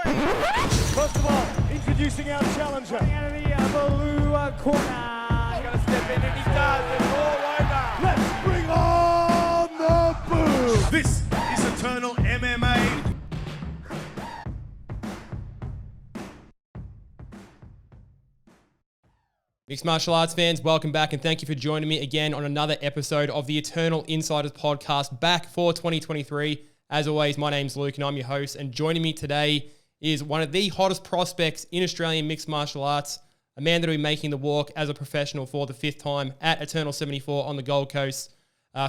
First of all, introducing our challenger. Out of the blue corner. He's going to step in and he does. It's all over. Let's bring on the boom. This is Eternal MMA. Mixed martial arts fans, welcome back and thank you for joining me again on another episode of the Eternal Insiders Podcast, back for 2023. As always, my name's Luke and I'm your host, and joining me today is one of the hottest prospects in Australian mixed martial arts, a man that will be making the walk as a professional for the fifth time at Eternal 74 on the Gold Coast,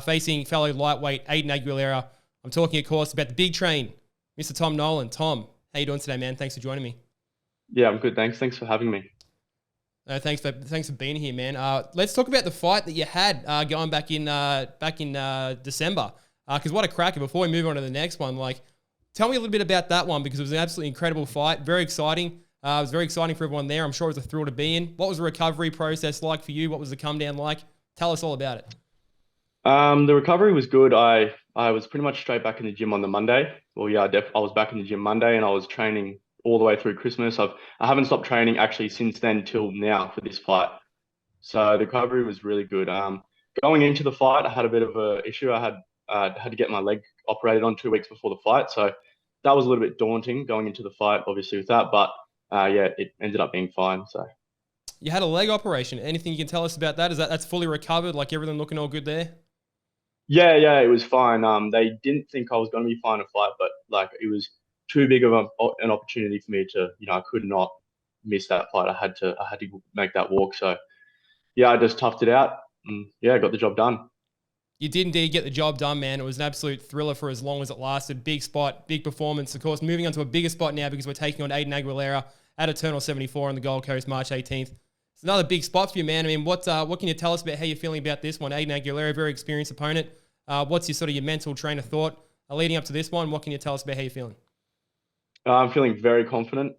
facing fellow lightweight Aidan Aguilera. I'm talking, of course, about the big train, Mr. Tom Nolan. Tom, how you doing today, man? Thanks for joining me. Yeah, I'm good. Thanks for having me. Thanks for being here, man. Let's talk about the fight that you had going back in December. Because what a cracker! Before we move on to the next one, tell me a little bit about that one, because it was an absolutely incredible fight, very exciting. It was very exciting for everyone there. I'm sure it was a thrill to be in. What was the recovery process like for you? What was the come down like? Tell us all about it. The recovery was good. I was pretty much straight back in the gym on the Monday. Well, yeah, I was back in the gym Monday, and I was training all the way through Christmas. I haven't stopped training actually since then till now for this fight. So the recovery was really good. Going into the fight, I had a bit of an issue. I had to get my leg operated on 2 weeks before the fight. So that was a little bit daunting going into the fight, obviously, with that. But yeah, it ended up being fine. So you had a leg operation. Anything you can tell us about that? That's fully recovered? Like everything looking all good there? Yeah, it was fine. They didn't think I was going to be fine to fight, but it was too big of an opportunity for me to, I could not miss that fight. I had to make that walk. So yeah, I just toughed it out and yeah, got the job done. You did indeed get the job done, man. It was an absolute thriller for as long as it lasted. Big spot, big performance. Of course, moving on to a bigger spot now because we're taking on Aidan Aguilera at Eternal 74 on the Gold Coast, March 18th. It's another big spot for you, man. I mean, what can you tell us about how you're feeling about this one? Aidan Aguilera, very experienced opponent. What's your mental train of thought leading up to this one? What can you tell us about how you're feeling? I'm feeling very confident.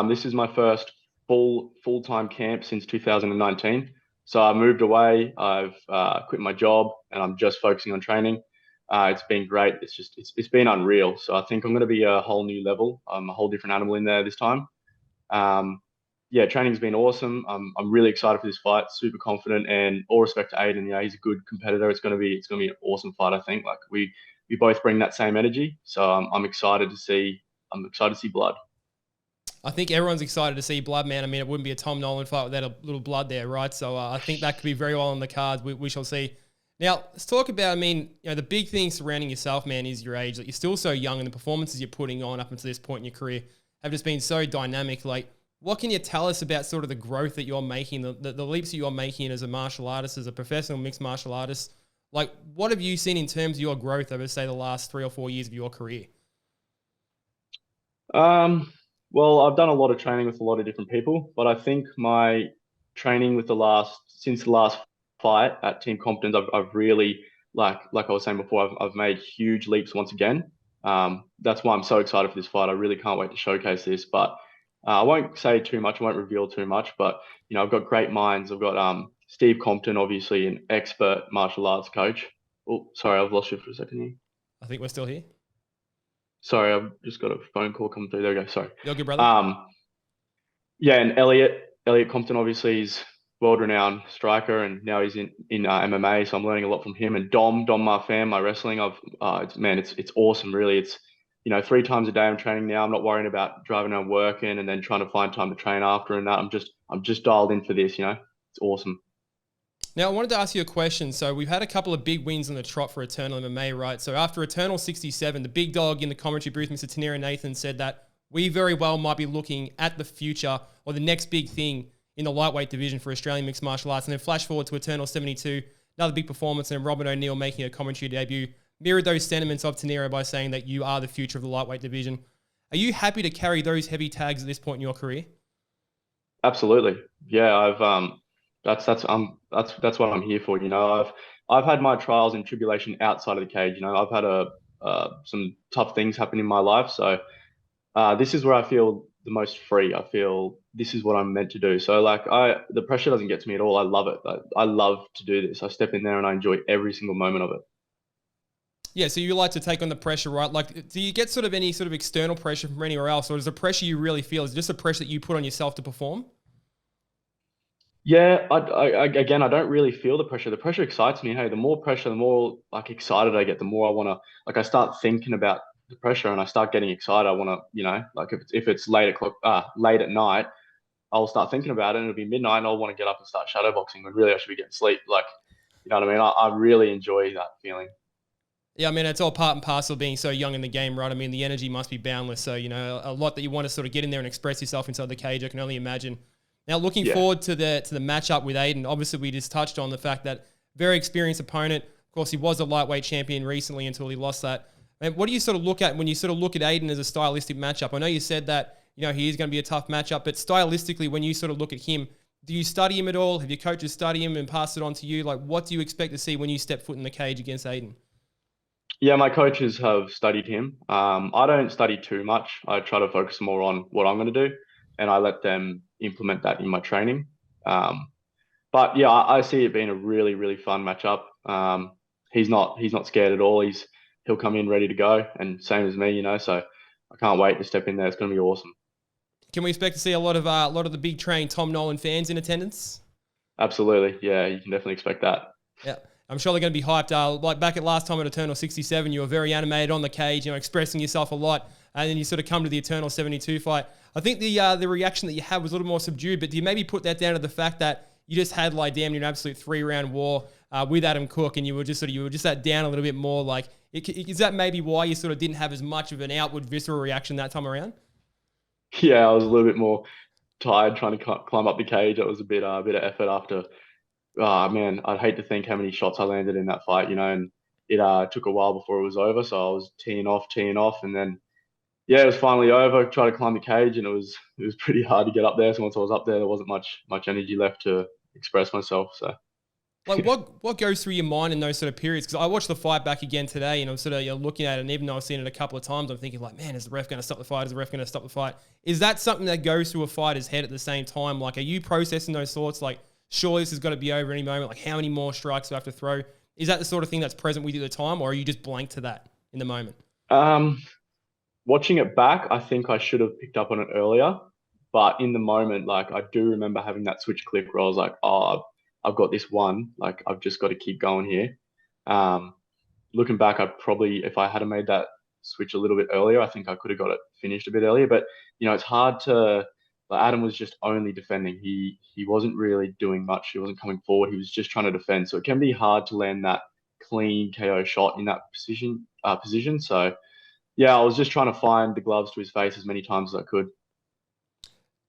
This is my first full-time camp since 2019. So I moved away. I've quit my job and I'm just focusing on training. It's been great. It's been unreal. So I think I'm going to be a whole new level. I'm a whole different animal in there this time. Yeah, training's been awesome. I'm really excited for this fight. Super confident, and all respect to Aidan. He's a good competitor. It's going to be an awesome fight. I think we both bring that same energy. So I'm excited to see. I'm excited to see blood. I think everyone's excited to see blood, man. I mean, it wouldn't be a Tom Nolan fight without a little blood there, right? So I think that could be very well on the cards. We shall see. Now, let's talk about, the big thing surrounding yourself, man, is your age. You're still so young, and the performances you're putting on up until this point in your career have just been so dynamic. What can you tell us about sort of the growth that you're making, the leaps that you're making as a martial artist, as a professional mixed martial artist? What have you seen in terms of your growth over, say, the last 3 or 4 years of your career? Well, I've done a lot of training with a lot of different people, but I think my training since the last fight at Team Compton's, I've really, like I was saying before, I've made huge leaps once again. That's why I'm so excited for this fight. I really can't wait to showcase this, but I won't say too much. I won't reveal too much, but I've got great minds. I've got Steve Compton, obviously an expert martial arts coach. Oh, sorry, I've lost you for a second here. I think we're still here. Sorry, I've just got a phone call come through. There we go. Sorry. You're good, brother. Yeah, and Elliot Compton, obviously, is world-renowned striker, and now he's in MMA. So I'm learning a lot from him. And Dom Marfan, my wrestling. It's awesome. Really, it's 3 times a day I'm training now. I'm not worrying about driving around working and then trying to find time to train after and that. I'm just dialed in for this. It's awesome. Now, I wanted to ask you a question. So we've had a couple of big wins on the trot for Eternal MMA, right? So after Eternal 67, the big dog in the commentary booth, Mr. Trahair Nathan, said that we very well might be looking at the future or the next big thing in the lightweight division for Australian mixed martial arts. And then flash forward to Eternal 72, another big performance, and Robert O'Neill making a commentary debut, mirrored those sentiments of Trahair by saying that you are the future of the lightweight division. Are you happy to carry those heavy tags at this point in your career? Absolutely. Yeah, that's what I'm here for. I've had my trials and tribulation outside of the cage. I've had some tough things happen in my life. So this is where I feel the most free. I feel this is what I'm meant to do. So the pressure doesn't get to me at all. I love it. I love to do this. I step in there and I enjoy every single moment of it. Yeah, so you like to take on the pressure, right? Like, do you get sort of any sort of external pressure from anywhere else, or is the pressure you really feel is just the pressure that you put on yourself to perform? Yeah, again, I don't really feel the pressure. The pressure excites me. Hey, the more pressure, the more like excited I get. The more I want to, like, I start thinking about the pressure and I start getting excited. I want to, like if it's late at night, I'll start thinking about it and it'll be midnight and I'll want to get up and start shadowboxing when really I should be getting sleep. Like, you know what I mean? I really enjoy that feeling. Yeah, I mean, it's all part and parcel of being so young in the game, right? I mean, the energy must be boundless. So, a lot that you want to sort of get in there and express yourself inside the cage, I can only imagine. Now, looking forward to the matchup with Aidan, obviously we just touched on the fact that very experienced opponent. Of course, he was a lightweight champion recently until he lost that. And what do you sort of look at when you sort of look at Aidan as a stylistic matchup? I know you said that, he is going to be a tough matchup, but stylistically, when you sort of look at him, do you study him at all? Have your coaches study him and pass it on to you? Like, what do you expect to see when you step foot in the cage against Aidan? Yeah, my coaches have studied him. I don't study too much. I try to focus more on what I'm going to do, and I let them implement that in my training. But yeah, I see it being a really, really fun matchup. He's not scared at all. He'll come in ready to go, and same as me, so I can't wait to step in there. It's going to be awesome. Can we expect to see a lot of the big train Tom Nolan fans in attendance? Absolutely, yeah, you can definitely expect that. Yeah. I'm sure they're going to be hyped. Like back at last time at Eternal 67, you were very animated on the cage, expressing yourself a lot, and then you sort of come to the Eternal 72 fight. I think the reaction that you had was a little more subdued, but do you maybe put that down to the fact that you just had like damn near an absolute 3-round war with Adam Cook, and you were just that down a little bit more? Like, is that maybe why you sort of didn't have as much of an outward visceral reaction that time around? Yeah, I was a little bit more tired trying to climb up the cage. It was a bit of effort after. Oh man, I'd hate to think how many shots I landed in that fight, and it took a while before it was over. So I was teeing off, and then yeah, it was finally over. Tried to climb the cage, and it was pretty hard to get up there. So once I was up there wasn't much energy left to express myself. So, like, what goes through your mind in those sort of periods? Because I watched the fight back again today, and I'm sort of looking at it, and even though I've seen it a couple of times, I'm thinking like, man, is the ref going to stop the fight? Is the ref going to stop the fight? Is that something that goes through a fighter's head at the same time? Like, are you processing those thoughts like, sure, this has got to be over any moment? Like, how many more strikes do I have to throw? Is that the sort of thing that's present with you at the time, or are you just blank to that in the moment? Watching it back, I think I should have picked up on it earlier. But in the moment, like, I do remember having that switch click where I was like, oh, I've got this one. Like, I've just got to keep going here. Looking back, I probably, if I had made that switch a little bit earlier, I think I could have got it finished a bit earlier. But, it's hard to... But Adam was just only defending. He wasn't really doing much. He wasn't coming forward. He was just trying to defend. So it can be hard to land that clean KO shot in that position. So yeah, I was just trying to find the gloves to his face as many times as I could.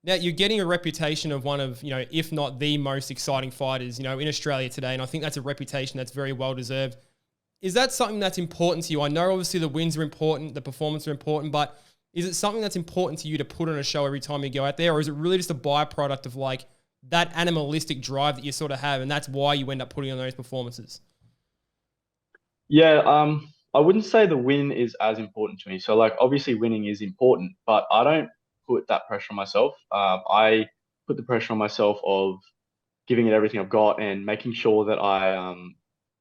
Now, you're getting a reputation of one of, if not the most exciting fighters, in Australia today. And I think that's a reputation that's very well deserved. Is that something that's important to you? I know obviously the wins are important, the performance are important, but is it something that's important to you to put on a show every time you go out there? Or is it really just a byproduct of like that animalistic drive that you sort of have, and that's why you end up putting on those performances? Yeah, I wouldn't say the win is as important to me. So like, obviously winning is important, but I don't put that pressure on myself. I put the pressure on myself of giving it everything I've got and making sure that I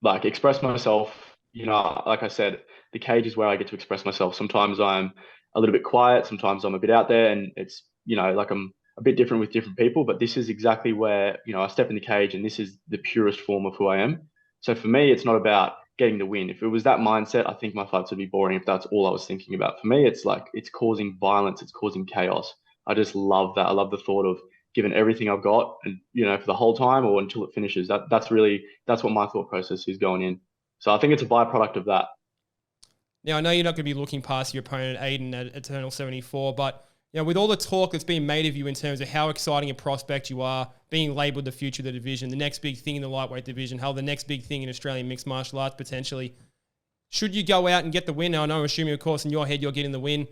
like express myself. Like I said, the cage is where I get to express myself. Sometimes I'm a little bit quiet. Sometimes I'm a bit out there, and it's, like I'm a bit different with different people, but this is exactly where, I step in the cage and this is the purest form of who I am. So for me, it's not about getting the win. If it was that mindset, I think my fights would be boring if that's all I was thinking about. For me, it's like, it's causing violence. It's causing chaos. I just love that. I love the thought of giving everything I've got and, for the whole time or until it finishes. That's what my thought process is going in. So I think it's a byproduct of that. Now, I know you're not going to be looking past your opponent, Aidan, at Eternal 74, but with all the talk that's being made of you in terms of how exciting a prospect you are, being labelled the future of the division, the next big thing in the lightweight division, how the next big thing in Australian mixed martial arts potentially, should you go out and get the win? Now, I know, I'm assuming, of course, in your head you're getting the win.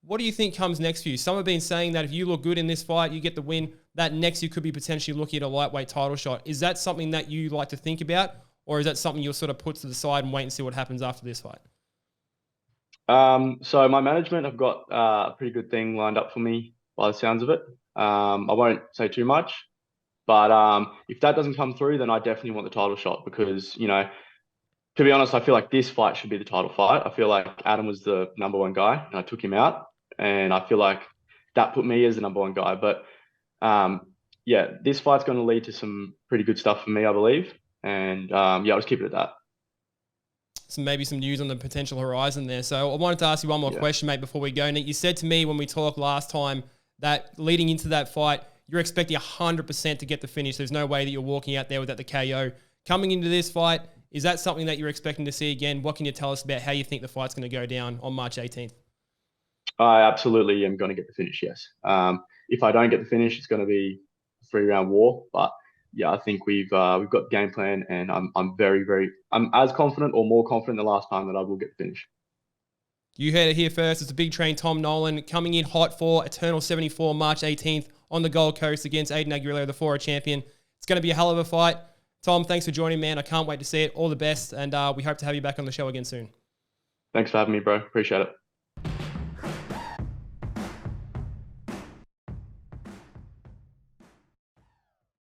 What do you think comes next for you? Some have been saying that if you look good in this fight, you get the win, that next you could be potentially looking at a lightweight title shot. Is that something that you like to think about, or is that something you'll sort of put to the side and wait and see what happens after this fight? So my management have got a pretty good thing lined up for me by the sounds of it. I won't say too much, but if that doesn't come through, then I definitely want the title shot because, To be honest, I feel like this fight should be the title fight. I feel like Adam was the number one guy, and I took him out, and I feel like that put me as the number one guy. But yeah, this fight's going to lead to some pretty good stuff for me, I believe. And yeah, I'll just keep it at that. Maybe some news on the potential horizon there. So I wanted to ask you one more question, mate, before we go. Nick, you said to me when we talked last time that leading into that fight, you're expecting 100% to get the finish. There's no way that you're walking out there without the KO. Coming into this fight, is that something that you're expecting to see again? What can you tell us about how you think the fight's going to go down on March 18th? I absolutely am going to get the finish, yes. If I don't get the finish, it's going to be a 3-round war. But yeah, I think we've got the game plan, and I'm as confident or more confident than the last time that I will get the finish. You heard it here first. It's a big train, Tom Nolan, coming in hot for Eternal 74, March 18th on the Gold Coast against Aidan Aguilera, the 4 champion. It's going to be a hell of a fight. Tom, thanks for joining, man. I can't wait to see it. All the best, and we hope to have you back on the show again soon. Thanks for having me, bro. Appreciate it.